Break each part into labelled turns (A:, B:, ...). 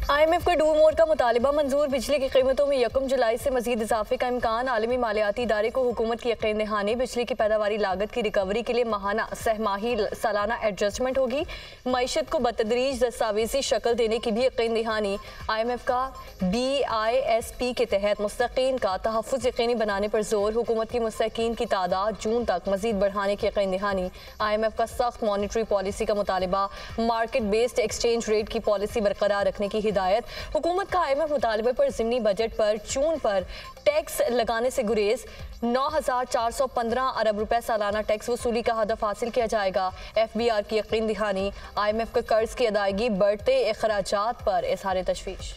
A: IMF का do more का मुतालिबा मंजूर। बिजली की कीमतों में 1 जुलाई से मजीद इजाफे का इम्कान। आलमी मालियाती इदारे को हुकूमत की यकीन दहानी। बिजली की पैदावारी लागत की रिकवरी के लिए माहाना सहमाही सालाना एडजस्टमेंट होगी। मईशत को बतदरीज दस्तावेजी शक्ल देने की भी यकीन दहानी। IMF का BISP के तहत मुस्तकीन का तहफ़्फ़ुज़ यकीनी बनाने पर जोर। हुकूमत की मुस्तकीन की तादाद जून तक मजीद बढ़ाने की यकीन दहानी। IMF का सख्त मॉनिटरी पॉलिसी का मुतालिबा। मार्केट बेस्ड एक्सचेंज रेट की पॉलिसी बरकरार रखने की हिदायत। हुकूमत का IMF मुतालिबे पर ज़िमनी बजट पर चून पर टैक्स लगाने से गुरेज। 9,415 अरब रुपए सालाना टैक्स वसूली का हदफ हासिल किया जाएगा। FBR की यकीन दहानी। IMF के कर्ज की अदायगी बढ़ते अखराजात पर इज़हार तशवीश।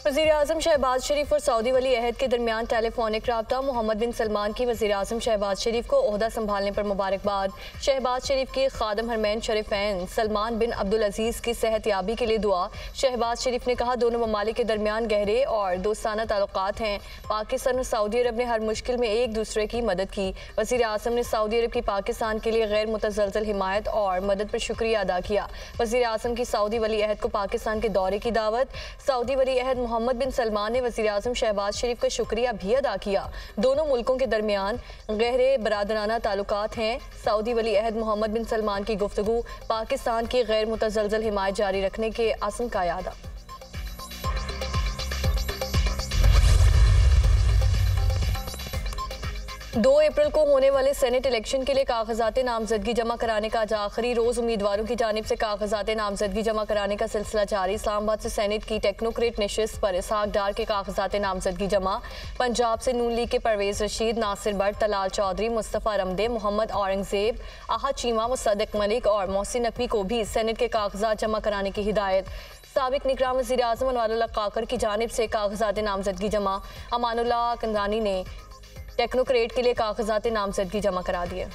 A: वज़ीर-ए-आज़म शहबाज शरीफ और सऊदी वली अहद के दरमियान टेलीफोनिक राब्ता। मोहम्मद बिन सलमान की वज़ीर-ए-आज़म शहबाज शरीफ को ओहदा संभालने पर मुबारकबाद। शहबाज शरीफ के खादम हरमैन शरीफैन सलमान बिन अब्दुल अजीज़ की सेहत याबी के लिए दुआ। शहबाज शरीफ ने कहा, दोनों ममालिक के दरमियान गहरे और दोस्ताना ताल्लुकात हैं। पाकिस्तान और सऊदी अरब ने हर मुश्किल में एक दूसरे की मदद की। वज़ीर-ए-आज़म ने सऊदी अरब की पाकिस्तान के लिए गैर मुतज़लज़ल हिमायत और मदद पर शुक्रिया अदा किया। वज़ीर-ए-आज़म की सऊदी वली अहद को पाकिस्तान के दौरे की दावत। सऊदी वली अहद मोहम्मद बिन सलमान ने वज़ीर-ए-आज़म शहबाज शरीफ का शुक्रिया भी अदा किया। दोनों मुल्कों के दरमियान गहरे बरादराना ताल्लुकात हैं। सऊदी वली अहद मोहम्मद बिन सलमान की गुफ्तगू पाकिस्तान की गैर मुतज़लज़ल हिमायत जारी रखने के अज़्म का यादा। 2 अप्रैल को होने वाले सेनेट इलेक्शन के लिए कागजात नामजदगी जमा कराने का आज आखिरी रोज़। उम्मीदवारों की जानिब से कागजात नामजदगी जमा कराने का सिलसिला जारी। इस्लामाबाद से सेनेट की टेक्नोक्रेट नशिस्त पर इसहाक डार के कागजात नामजदगी जमा। पंजाब से नून लीग के परवेज़ रशीद, नासिर भट्ट, तलाल चौधरी, मुस्तफ़ा रमदे, मोहम्मद औरंगजेब, आहद चीमा, मुसद्दिक मलिक और मोहसिन नकवी को भी सेनेट के कागजात जमा कराने की हिदायत। साबिक निगरान वज़ीर-ए-आज़म अनवारुल्लाह काकर की जानिब से कागजात नामजदगी जमा। अमानुल्लाह कंदानी ने टेक्नोक्रेट के लिए कागजात नामजदगी जमा करा दिए।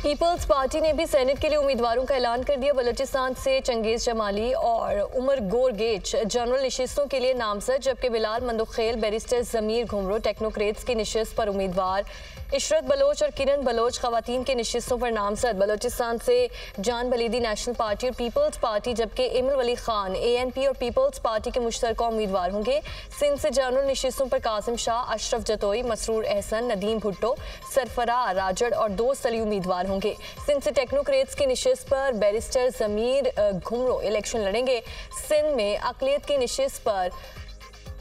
A: पीपल्स पार्टी ने भी सेनेट के लिए उम्मीदवारों का ऐलान कर दिया। बलूचिस्तान से चंगेज़ जमाली और उमर गोरगेच जनरल नशिस्तों के लिए नामजद, जबकि बिलाल मंदुखेल, बैरिस्टर ज़मीर घुमरो टेक्नोक्रेट्स की नशिस्त पर उम्मीदवार। इशरत बलोच और किरण बलोच ख़वातीन की नशिस्तों पर नामजद। बलूचिस्तान से जान बलीदी नेशनल पार्टी और पीपल्स पार्टी, जबकि इमल वली खान ANP और पीपल्स पार्टी के मुश्तरका उम्मीदवार होंगे। सिंध से जनरल नशिस्तों पर कासिम शाह, अशरफ जतोई, मसरूर एहसन, नदीम भुट्टो, सरफराज राजड़ और दोस्त अली उम्मीदवार होंगे। सिंध से टेक्नोक्रेट्स की नशिस्त पर बैरिस्टर ज़मीर घुमरो इलेक्शन लड़ेंगे। सिंध में अक़लियत की नशिस्त पर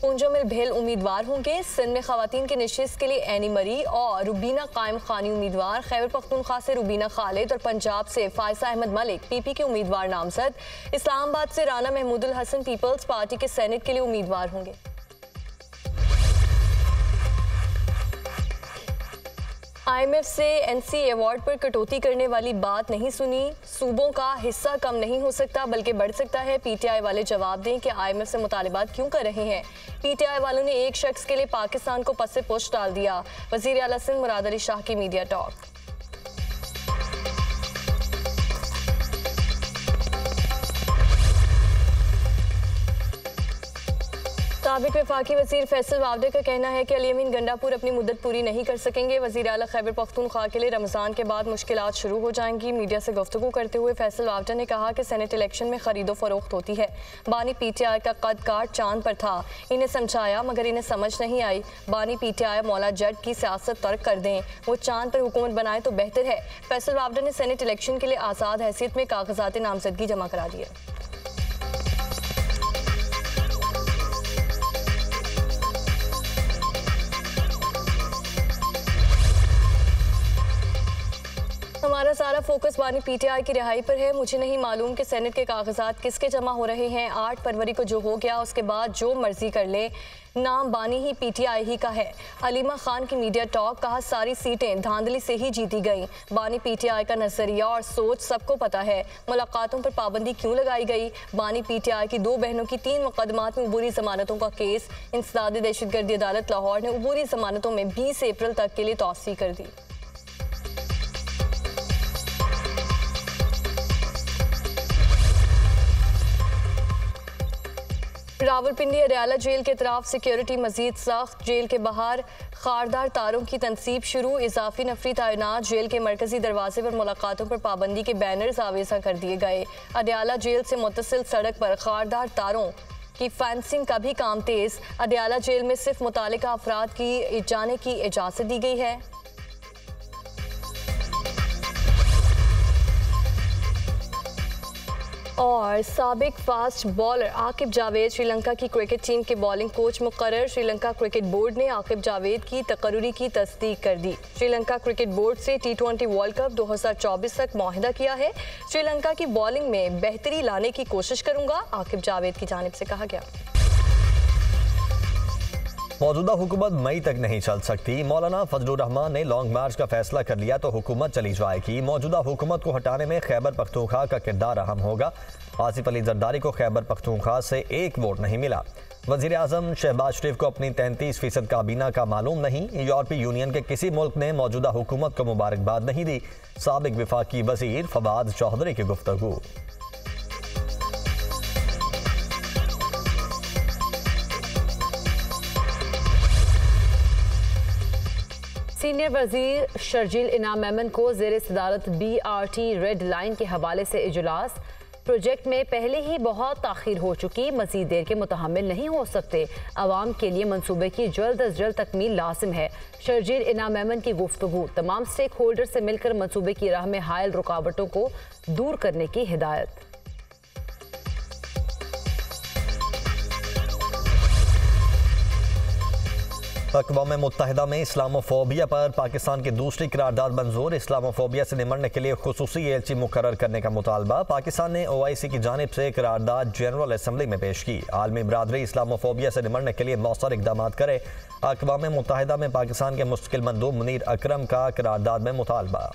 A: पुंजमिल भेल उम्मीदवार होंगे। सिंध में ख़वातीन की नशिस्त के लिए एनी मरी और रुबीना कायम खानी उम्मीदवार। खैबर पख्तूनख्वा से रुबीना खालिद और पंजाब से फायसा अहमद मलिक PP के उम्मीदवार नामजद। इस्लामाबाद से राना महमूदुल हसन पीपल्स पार्टी के सेनेट के लिए उम्मीदवार होंगे। IMF से NC अवार्ड पर कटौती करने वाली बात नहीं सुनी। सूबों का हिस्सा कम नहीं हो सकता बल्कि बढ़ सकता है। PTI वाले जवाब दें कि IMF से मुतालिबात क्यों कर रहे हैं। PTI वालों ने एक शख्स के लिए पाकिस्तान को पस से पुश डाल दिया। वज़ीर आला सिंध मुराद अली शाह की मीडिया टॉक। साबिक वफाकी वज़ीर फैसल वावडे का कहना है कि अली अमीन गंडापुर अपनी मुद्दत पूरी नहीं कर सकेंगे। वज़ीर आला खैबर पख्तूनख्वा के लिए रमज़ान के बाद मुश्किलात शुरू हो जाएंगी। मीडिया से गुफ्तगू करते हुए फैसल वावडे ने कहा कि सेनेट इलेक्शन में खरीदो फरोख्त होती है। बानी PTI का कद काट चांद पर था। इन्हें समझाया मगर इन्हें समझ नहीं आई। बानी PTI मौला जट की सियासत तर्क कर दें, वो चांद पर हुकूमत बनाए तो बेहतर है। फैसल वावडे ने सेनेट इलेक्शन के लिए आज़ाद हैसियत में कागजात नामजदगी जमा करा दिए। हमारा सारा फोकस बानी PTI की रिहाई पर है। मुझे नहीं मालूम कि सेनेट के कागजात किसके जमा हो रहे हैं। 8 फरवरी को जो हो गया उसके बाद जो मर्जी कर ले, नाम बानी ही PTI ही का है। अलीमा खान की मीडिया टॉक। कहा, सारी सीटें धांधली से ही जीती गई। बानी PTI का नजरिया और सोच सबको पता है। मुलाकातों पर पाबंदी क्यों लगाई गई। बानी PTI की 2 बहनों की 3 मुकदमात में अबूरी जमानतों का केस। इंसदाद दहशतगर्दी अदालत लाहौर ने अबूरी जमानतों में 20 अप्रैल तक के लिए तौसीह कर दी। रावलपिंडी अडयाला जेल के तरफ सिक्योरिटी मजीद सख्त। जेल के बाहर खारदार तारों की तनसीब शुरू। इजाफी नफरी तैनात। जेल के मरकजी दरवाजे पर मुलाकातों पर पाबंदी के बैनर्स आवेजा कर दिए गए। अडयाला जेल से मुत्तसिल सड़क पर खारदार तारों की फेंसिंग का भी काम तेज। अडयाला जेल में सिर्फ मुतालिका अफराद की जाने की इजाज़त दी गई है। और साबिक फास्ट बॉलर आकिब जावेद श्रीलंका की क्रिकेट टीम के बॉलिंग कोच मुकर्रर। श्रीलंका क्रिकेट बोर्ड ने आकिब जावेद की तकर्रुरी की तस्दीक कर दी। श्रीलंका क्रिकेट बोर्ड से T20 वर्ल्ड कप 2024 तक मुआहिदा किया है। श्रीलंका की बॉलिंग में बेहतरी लाने की कोशिश करूंगा, आकिब जावेद की जानिब से कहा गया।
B: मौजूदा हुकूमत मई तक नहीं चल सकती। मौलाना फजलुर रहमान ने लॉन्ग मार्च का फैसला कर लिया तो हुकूमत चली जाएगी। मौजूदा हुकूमत को हटाने में खैबर पख्तूनख्वा का किरदार अहम होगा। आसिफ अली जरदारी को खैबर पख्तूनख्वा से एक वोट नहीं मिला। वजीर आजम शहबाज शरीफ को अपनी 33% काबीना का मालूम नहीं। यूरोपीय यूनियन के किसी मुल्क ने मौजूदा हुकूमत को मुबारकबाद नहीं दी। साबिक विफाकी वजीर फवाद चौधरी की गुफ्तगू।
C: सीनियर वजीर शर्जील इनाम मेमन को ज़ेर सदारत BRT रेड लाइन के हवाले से इजलास। प्रोजेक्ट में पहले ही बहुत ताख़ीर हो चुकी, मज़ीद देर के मुतहम्मिल नहीं हो सकते। आवाम के लिए मनसूबे की जल्द अज जल्द तकमील लाजिम है। शर्जील इनाम मेमन की गुफ्तगू। तमाम स्टेक होल्डर से मिलकर मनसूबे की राह में हायल रुकावटों को दूर करने की हिदायत।
B: अक़वाम मुत्तहिदा में इस्लामोफोबिया पर पाकिस्तान की दूसरी करारदाद मंजूर। इस्लामोफोबिया से निमटने के लिए खुसूसी एलची मुकर्रर करने का मुतालबा। पाकिस्तान ने OIC की जानिब से करारदाद जनरल असम्बली में पेश की। आलमी बरादरी इस्लामोफोबिया से निमटने के लिए मौसर इक़दाम करे। अक़वाम मुत्तहिदा में पाकिस्तान के मुस्तकिल मंदूब मुनीर अकरम का करारदाद में मुतालबा।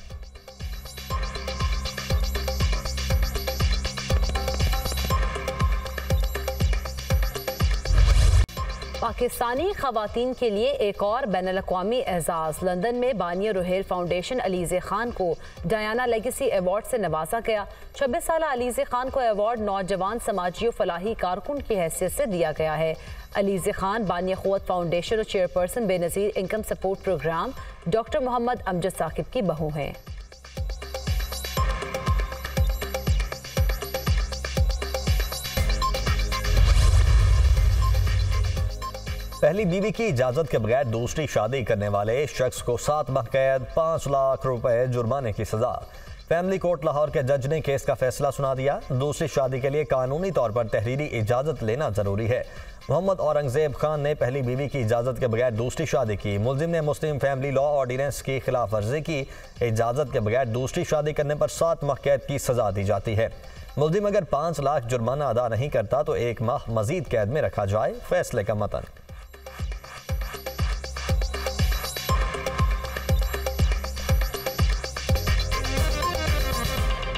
C: पाकिस्तानी खवातीन के लिए एक और बैनुल-अक़वामी एजाज़। लंदन में बानिया रुहेल फाउंडेशन अलीज़े खान को डायना लेगेसी अवार्ड से नवाजा गया। 26 साल अलीज़े खान को अवार्ड नौजवान समाजी और फलाही कारकुन की हैसियत से दिया गया है। अलीज़े खान बानिया क़ुव्वत फाउंडेशन और chairperson Benazir income support programme doctor Mohammad Amjad Saqib की बहू हैं।
B: पहली बीवी की इजाजत के बगैर दूसरी शादी करने वाले शख्स को 7 माह कैद 5 लाख रुपए जुर्माने की सजा। फैमिली कोर्ट लाहौर के जज ने केस का फैसला सुना दिया। दूसरी शादी के लिए कानूनी तौर पर तहरीरी इजाजत लेना जरूरी है। मोहम्मद औरंगजेब खान ने पहली बीवी की इजाजत के बगैर दूसरी शादी की। मुलजिम ने मुस्लिम फैमिली लॉ ऑर्डिनेंस की खिलाफ वर्जी की। इजाजत के बगैर दूसरी शादी करने पर 7 माह कैद की सजा दी जाती है। मुलजिम अगर 5 लाख जुर्माना अदा नहीं करता तो 1 माह मजीद कैद में रखा जाए। फैसले का मतन।